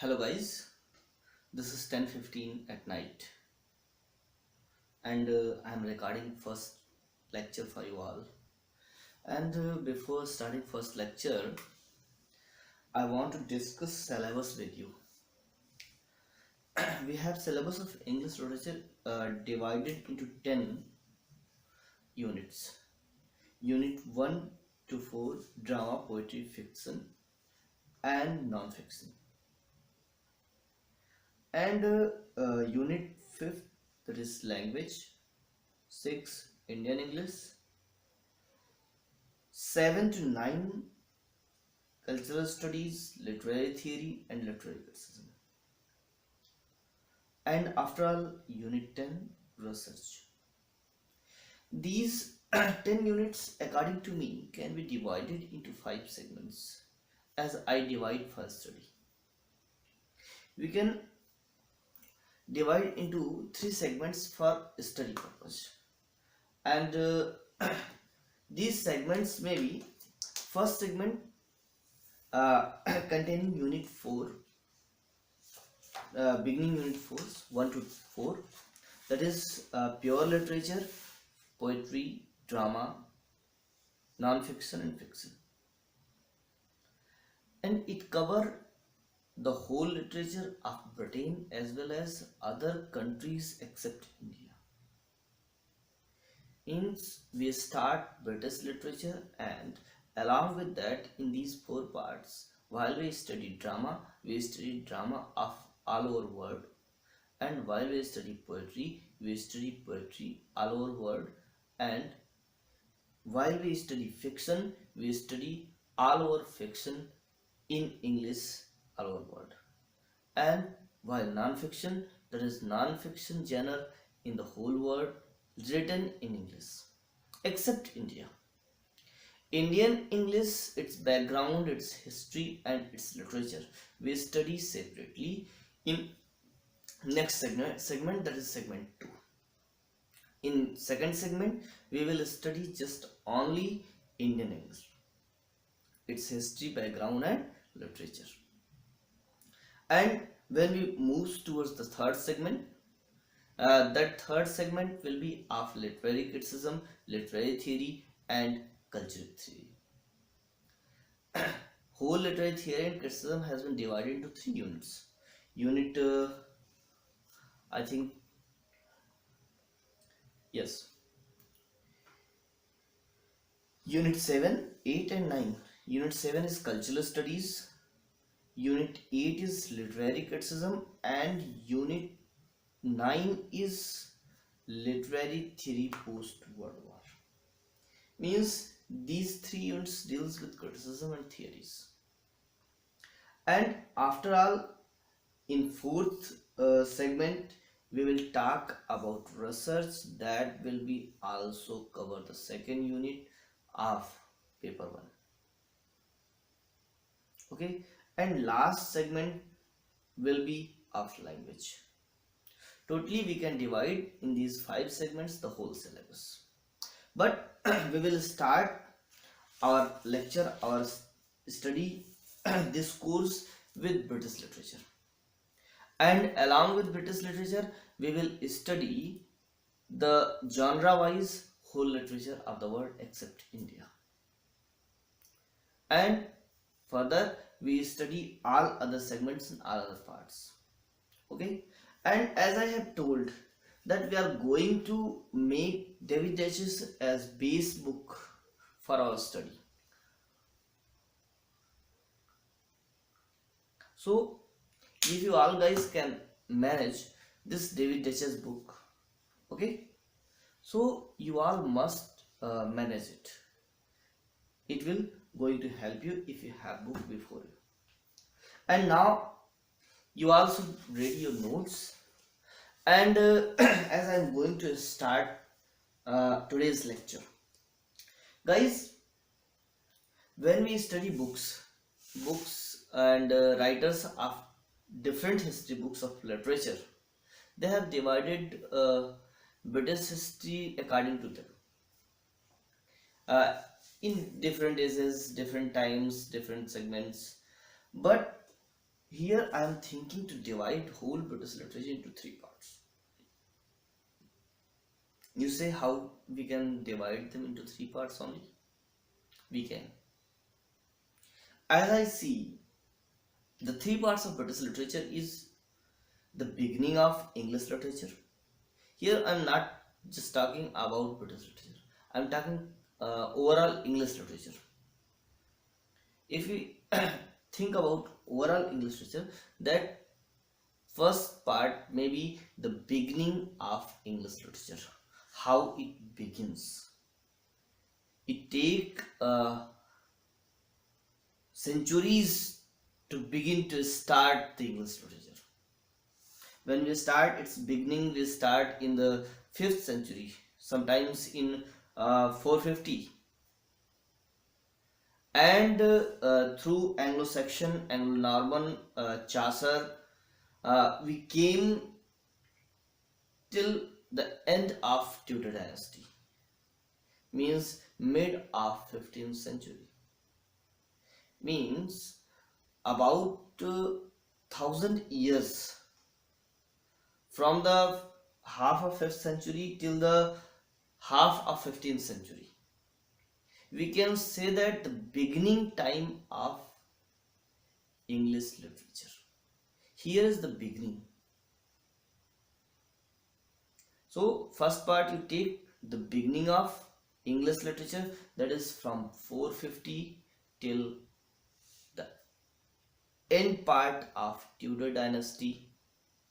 Hello guys, this is 10:15 at night and I'm recording first lecture for you all. And before starting first lecture, I want to discuss syllabus with you. We have syllabus of English literature divided into 10 units. Unit 1 to 4, drama, poetry, fiction and non-fiction. And unit 5th, that is language. 6, Indian English. 7 to 9, cultural studies, literary theory and literary criticism. And after all, unit 10, research. These 10 units, according to me, can be divided into 5 segments as I divide for study. We can divide into 3 segments for study purpose. And these segments may be first segment containing unit 4, beginning unit 4, 1 to 4, that is pure literature, poetry, drama, non-fiction and fiction. And it cover the whole literature of Britain as well as other countries except India. We start British literature, and along with that, in these 4 parts, while we study drama of all over world, and while we study poetry all over world, and while we study fiction, we study all over fiction in English all over world, and while non-fiction, there is non-fiction genre in the whole world written in English except India. Indian English, its background, its history and its literature, we study separately in next segment, that is segment 2. In second segment, we will study just only Indian English, its history, background and literature. And when we move towards the third segment, that third segment will be of literary criticism, literary theory and cultural theory. Whole literary theory and criticism has been divided into 3 units. Unit I think yes, unit 7, 8 and 9. Unit 7 is cultural studies, unit 8 is literary criticism and unit 9 is literary theory post World War. Means these 3 units deals with criticism and theories. And after all, in fourth segment, we will talk about research, that will be also cover the second unit of paper 1. Okay, and last segment will be of language. Totally we can divide in these 5 segments the whole syllabus. But we will start our lecture, our study this course with British literature. And along with British literature, we will study the genre-wise whole literature of the world except India. And further, we study all other segments and all other parts. Okay? And as I have told that we are going to make David Duchess as base book for our study. So if you all guys can manage this David Duchess book, okay, so you all must manage it. It will going to help you if you have book before you. And now you also read your notes, and as I am going to start today's lecture, guys, when we study books and writers of different history books of literature, they have divided British history according to them in different ages, different times, different segments. But Here I am thinking to divide whole British literature into three parts. You say how we can divide them into three parts only? We can. As I see, the three parts of British literature is the beginning of English literature. Here I'm not just talking about British literature. I'm talking overall English literature. If we think about overall English literature, that first part may be the beginning of English literature. How it begins. It take centuries to begin to start the English literature. When we start its beginning, we start in the 5th century, sometimes in 450, and through Anglo-Saxon, Anglo-Norman, Chaucer, we came till the end of Tudor dynasty, means mid of 15th century, means about 1000 years from the half of 5th century till the half of 15th century. We can say that the beginning time of English literature. Here is the beginning. So first part you take the beginning of English literature, that is from 450 till the end part of Tudor dynasty,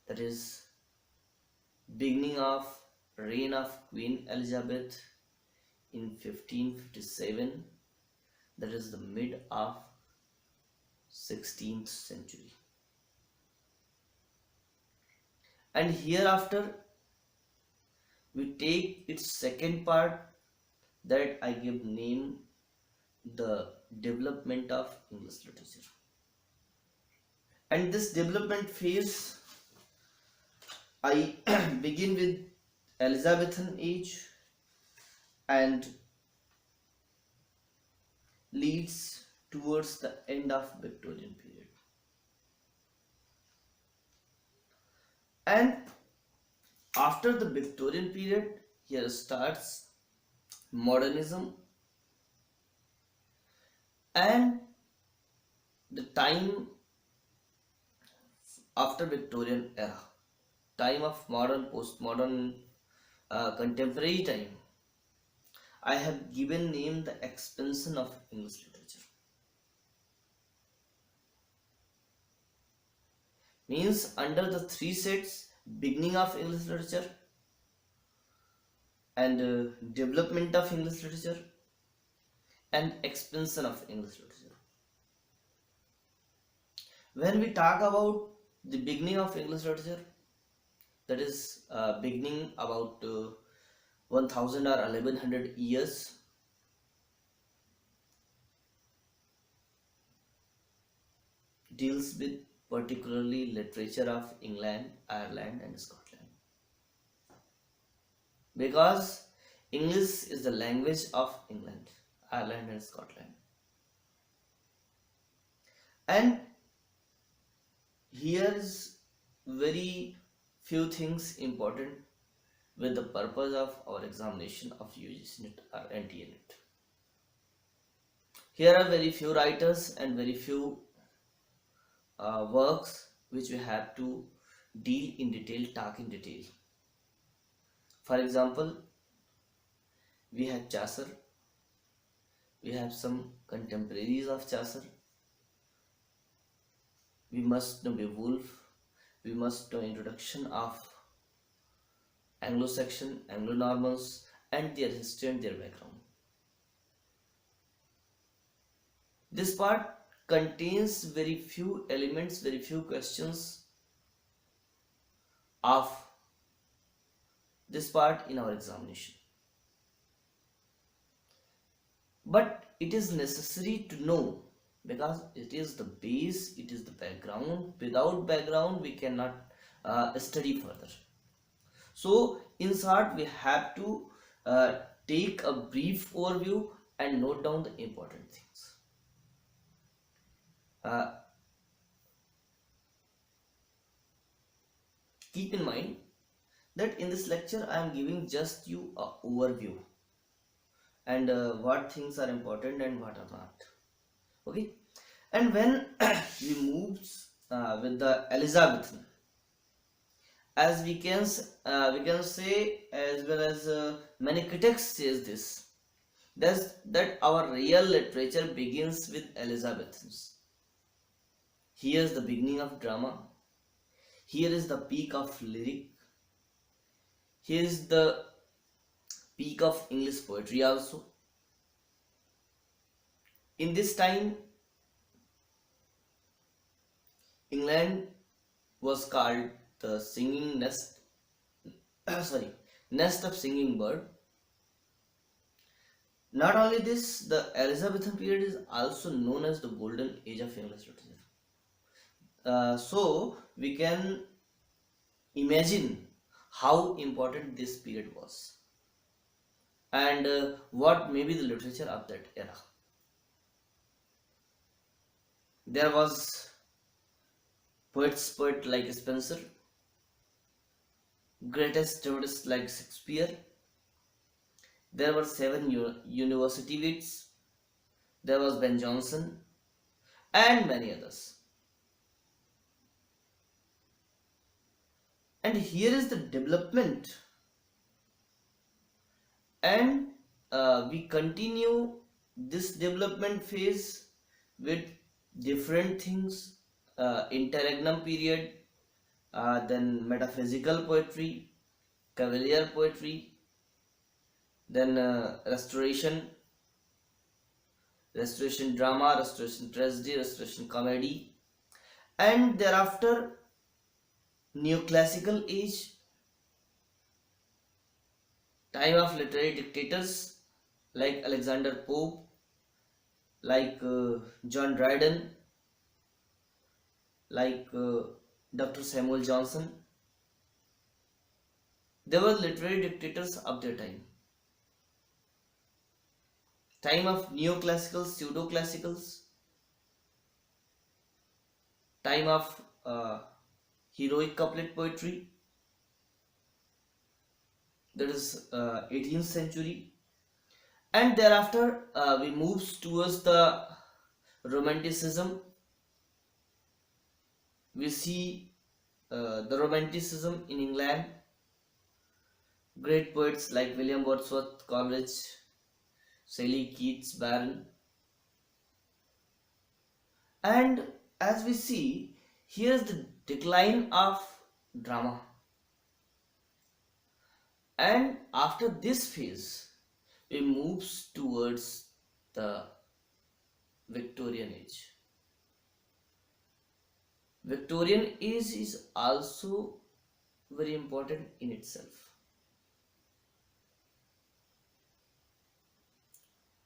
that is beginning of reign of Queen Elizabeth in 1557, that is the mid of 16th century. And hereafter we take its second part, that I give name the development of English literature. And this development phase I begin with Elizabethan age and leads towards the end of Victorian period. And after the Victorian period, here starts modernism, and the time after Victorian era, time of modern, postmodern, contemporary time, I have given name the expansion of English literature. Means under the three sets, beginning of English literature and development of English literature and expansion of English literature. When we talk about the beginning of English literature, that is beginning about 1000 or 1100 years, deals with particularly literature of England, Ireland and Scotland, because English is the language of England, Ireland and Scotland. And here is very few things important with the purpose of our examination of UGC NET or NTA NET. Here are very few writers and very few works which we have to deal in detail, talk in detail. For example, we have Chaucer, we have some contemporaries of Chaucer, we must know Beowulf, we must know introduction of Anglo-Saxon, Anglo-Normans and their history and their background. This part contains very few elements, very few questions of this part in our examination. But it is necessary to know, because it is the base, it is the background. Without background, we cannot study further. So, in short, we have to take a brief overview and note down the important things. Keep in mind that in this lecture I am giving just you a overview and what things are important and what are not. Okay, and when we move with the Elizabethan, as we can say, as well as many critics says this, that our real literature begins with Elizabethans. Here's the beginning of drama. Here is the peak of lyric. Here is the peak of English poetry also. In this time, England was called the singing nest, sorry, nest of singing bird. Not only this, the Elizabethan period is also known as the golden age of English literature. So we can imagine how important this period was and what may be the literature of that era. There was poet like Spenser, greatest dramatists like Shakespeare. There were seven university wits. There was Ben Jonson and many others. And here is the development, and we continue this development phase with different things. Interregnum period, then metaphysical poetry, cavalier poetry, then restoration drama, restoration tragedy, restoration comedy, and thereafter neoclassical age, time of literary dictators like Alexander Pope, like John Dryden, like Dr. Samuel Johnson. They were literary dictators of their time. Time of neoclassicals, pseudo-classicals, time of heroic couplet poetry, that is 18th century, and thereafter we move towards the Romanticism. We see the Romanticism in England, great poets like William Wordsworth, Coleridge, Shelley, Keats, Byron. And as we see, here's the decline of drama. And after this phase, we move towards the Victorian age. Victorian age is also very important in itself.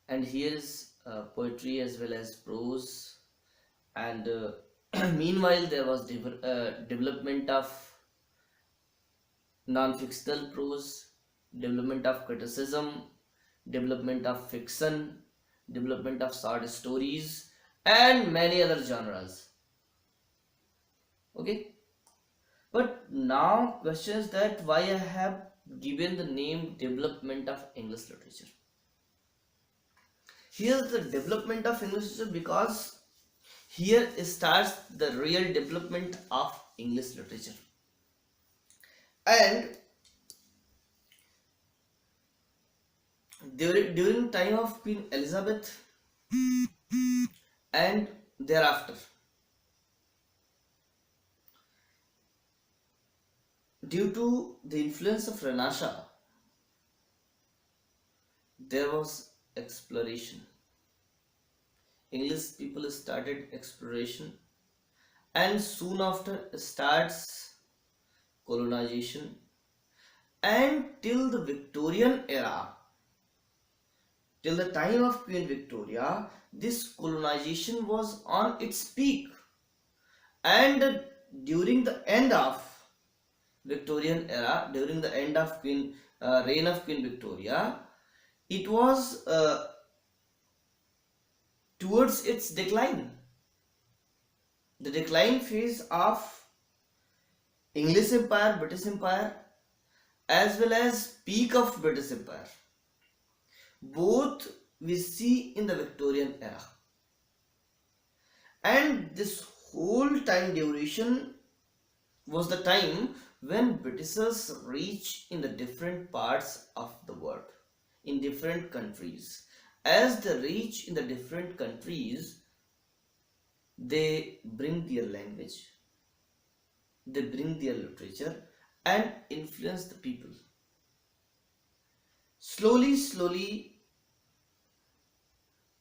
And here is poetry as well as prose, and meanwhile there was development of non-fictional prose, development of criticism, development of fiction, development of short stories, and many other genres. Okay, but now question is that why I have given the name development of English literature. Here's the development of English literature because here starts the real development of English literature. And during time of Queen Elizabeth and thereafter, due to the influence of Renaissance, there was exploration. English people started exploration, and soon after starts colonization, and till the Victorian era, till the time of Queen Victoria, this colonization was on its peak, and during the end of Victorian era, during the end of reign of Queen Victoria, it was towards its decline. The decline phase of English Empire, British Empire, as well as peak of British Empire. Both we see in the Victorian era. And this whole time duration was the time when Britishers reached in the different parts of the world, in different countries. As they reach in the different countries, they bring their language, they bring their literature and influence the people. Slowly, slowly,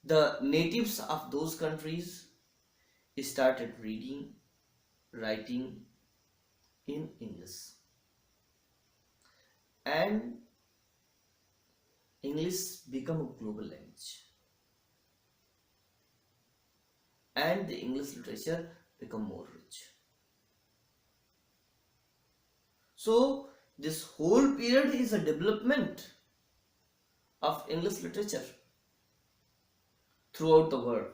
the natives of those countries started reading, writing in English. And English become a global language. And the English literature become more rich. So this whole period is a development of English literature throughout the world.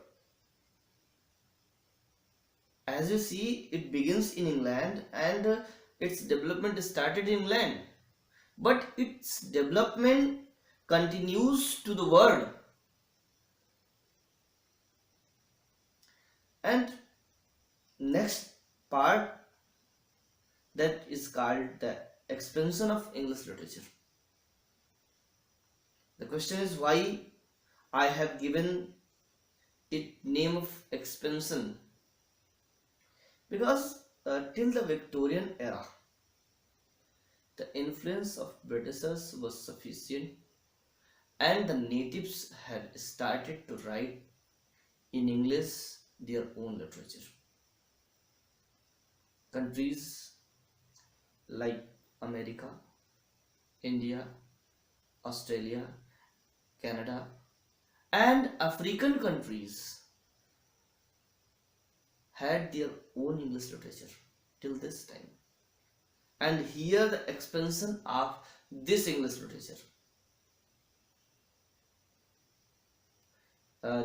As you see, it begins in England and its development started in England, but its development continues to the world. And next part, that is called the expansion of English literature. The question is why I have given it name of expansion, because till the Victorian era the influence of Britishers was sufficient and the natives had started to write in English their own literature. Countries like America, India, Australia, Canada and African countries had their own English literature till this time. And here the expansion of this English literature.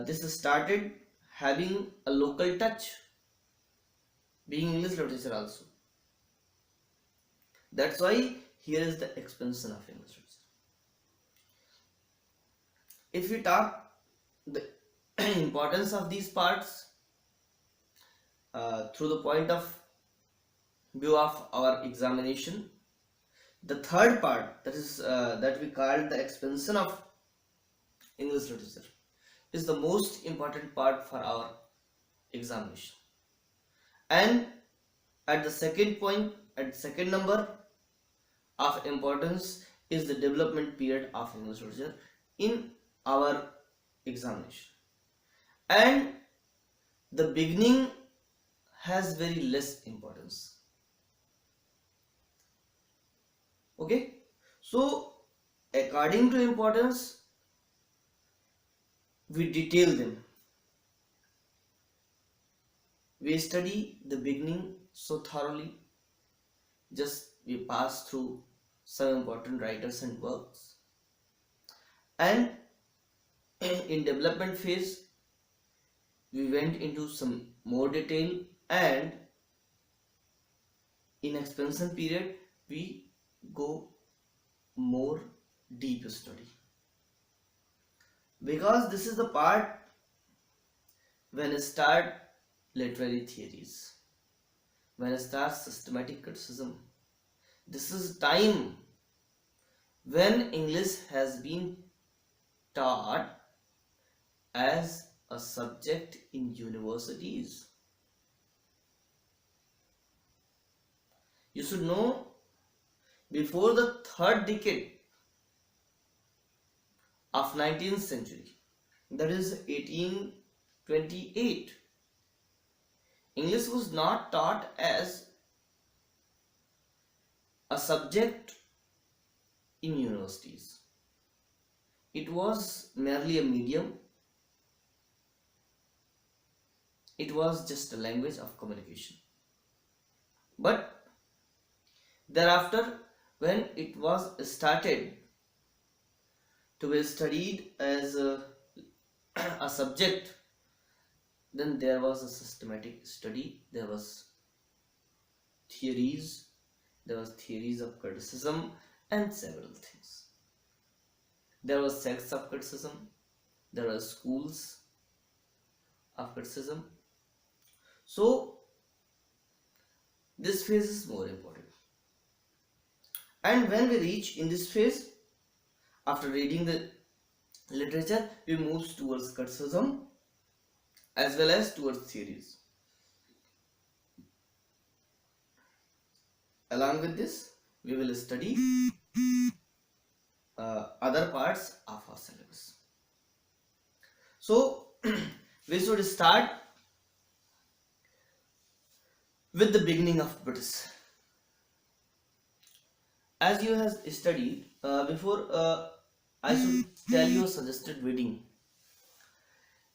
This started having a local touch, being English literature also. That's why here is the expansion of English literature. If we talk the importance of these parts through the point of view of our examination, the third part, that is that we call the expansion of English literature, is the most important part for our examination. And at the second point, at second number of importance is the development period of English literature in our examination. And the beginning has very less importance. Okay, so according to importance, we detail them. We study the beginning so thoroughly, just we pass through some important writers and works, and in development phase we went into some more detail, and in expansion period we go more deep study, because this is the part when I start literary theories, when I start systematic criticism. This is time when English has been taught as a subject in universities. You should know, before the third decade of 19th century, that is 1828, English was not taught as a subject in universities. It was merely a medium. It was just a language of communication. But thereafter, when it was started to be studied as a subject, then there was a systematic study, there was theories, there was theories of criticism, and several things. There was sects of criticism, there were schools of criticism. So this phase is more important. And when we reach in this phase, after reading the literature, we move towards criticism as well as towards theories. Along with this, we will study other parts of our syllabus. So we should start with the beginning of British. As you have studied before, I should tell you a suggested reading.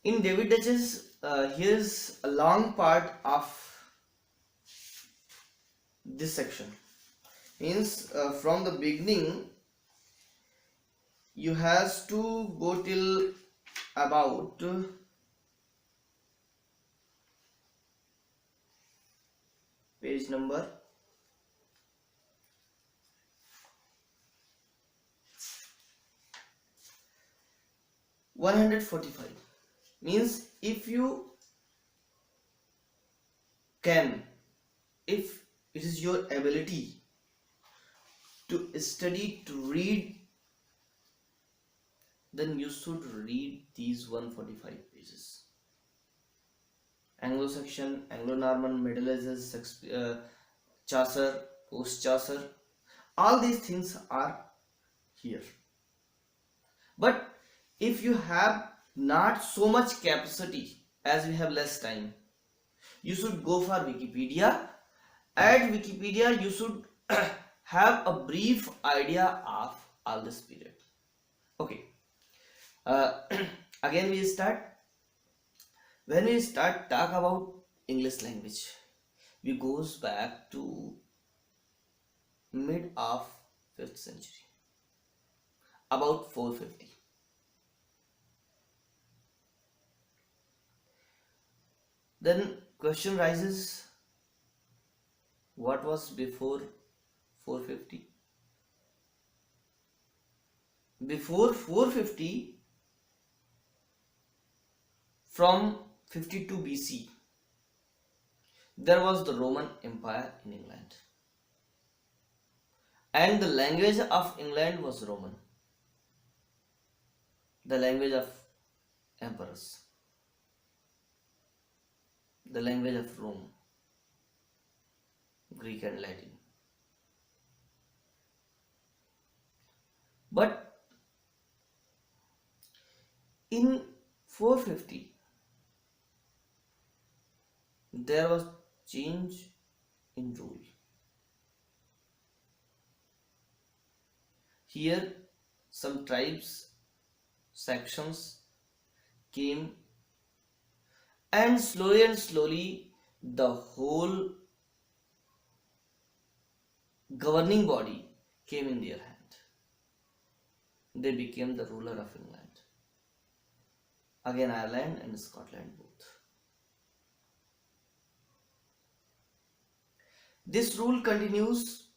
In David Duchess, here's a long part of this section. Means from the beginning, you has to go till about page number 145. Means if you can, if it is your ability to study, to read, then you should read these 145 pages. Anglo-Saxon, Anglo-Norman, Middle Ages, Chaucer, post-Chaucer, all these things are here. But if you have not so much capacity, as we have less time, you should go for Wikipedia. At Wikipedia, you should have a brief idea of all this period. Okay. Again we start. When we start talk about English language, we goes back to mid of 5th century, about 450. Then question rises, what was before 450? Before 450, from 52 BC, there was the Roman Empire in England, and the language of England was Roman, the language of emperors, the language of Rome, Greek and Latin. But in 450, there was change in rule. Here some tribes, sections came, and slowly the whole governing body came in their hand. They became the ruler of England. Again Ireland and Scotland both. This rule continues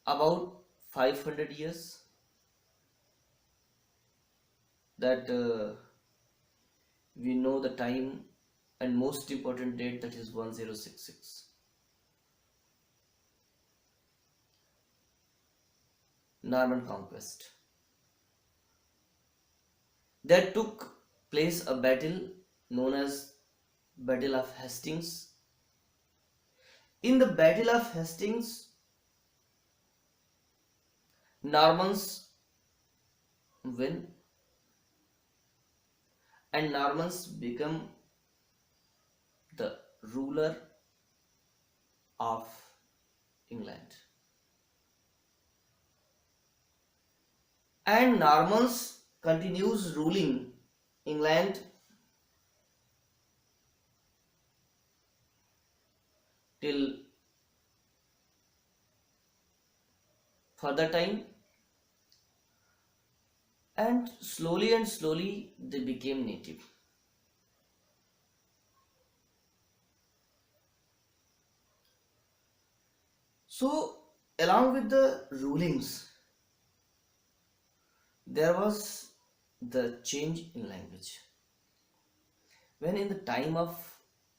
about 500 years. That we know the time and most important date, that is 1066. Norman conquest. There took place a battle known as Battle of Hastings. In the Battle of Hastings, Normans win, and Normans become the ruler of England. And Normans continues ruling England till further time, and slowly they became native. So Along with the rulings, there was the change in language. When in the time of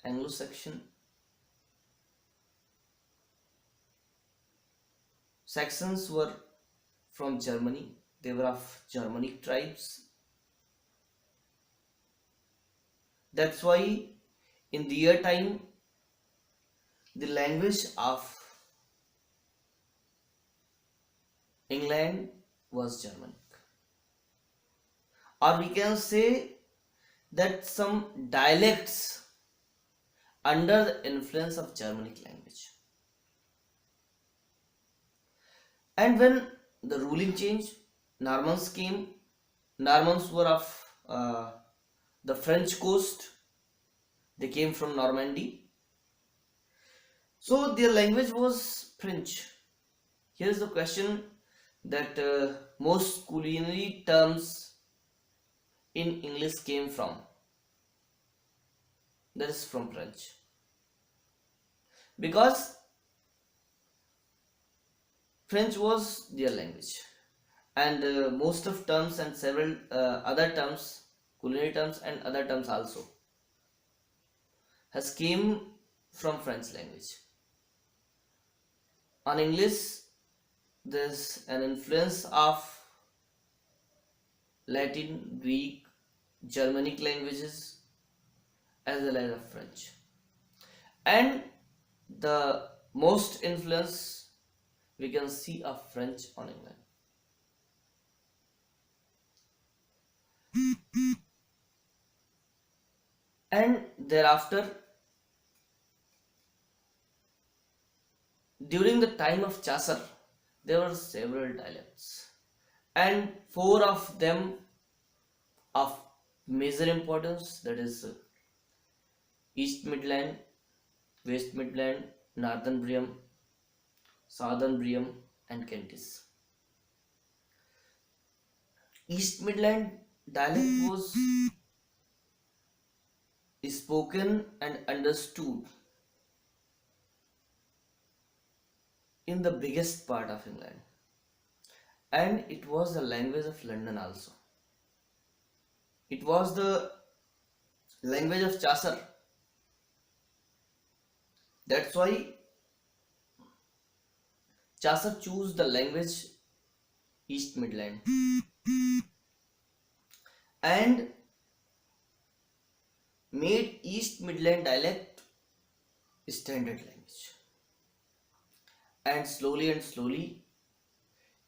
Anglo-Saxon, Saxons were from Germany, they were of Germanic tribes. That's why in their time the language of England was Germanic. Or we can say that some dialects under the influence of Germanic language. And when the ruling changed, Normans came. Normans were of the French coast. They came from Normandy. So their language was French. Here's the question that most culinary terms in English came from. That is from French. Because French was their language. And most of terms and several other terms, culinary terms and other terms also, has came from French language. On English, there's an influence of Latin, Greek, Germanic languages as well as of French. And the most influence we can see of French on England. And thereafter, during the time of Chaucer, there were several dialects, and four of them of major importance, that is East Midland, West Midland, Northern Brium, Southern Brium, and Kentish. East Midland dialect was spoken and understood in the biggest part of England, and it was the language of London also. It was the language of Chaucer. That's why Chaucer chose the language East Midland and made East Midland dialect standard language. And slowly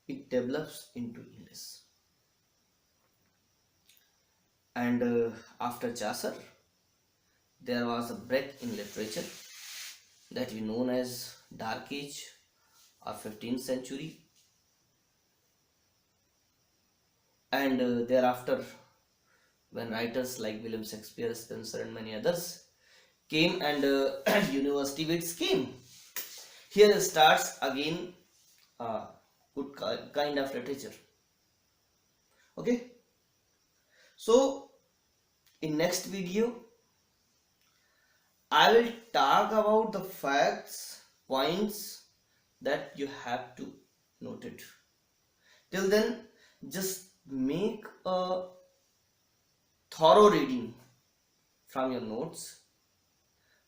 it develops into English. And after Chaucer, there was a break in literature that we know as Dark Age or 15th century. And thereafter, when writers like William Shakespeare, Spenser, and many others came, and university wits came, here starts again good kind of literature. Okay, so in next video I will talk about the facts, points that you have to note it. Till then, just make a thorough reading from your notes,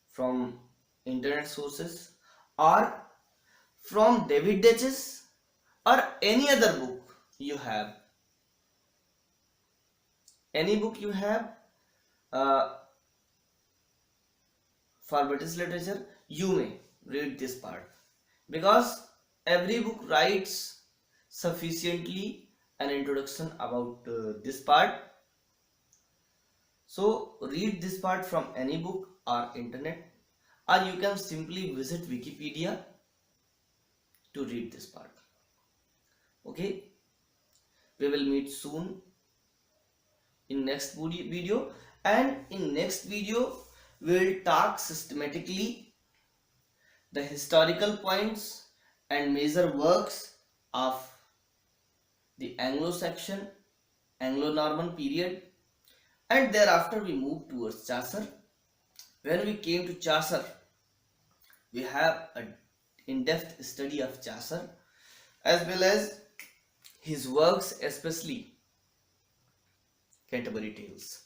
from internet sources, or from David Deutsch's or any other book you have. Any book you have for British literature, you may read this part, because every book writes sufficiently an introduction about this part. So read this part from any book or internet, or you can simply visit Wikipedia to read this part. Okay, we will meet soon in next video, and in next video we will talk systematically the historical points and major works of the Anglo-Saxon, Anglo-Norman period, and thereafter we move towards Chaucer. When we came to Chaucer, we have a in-depth study of Chaucer as well as his works, especially Canterbury Tales.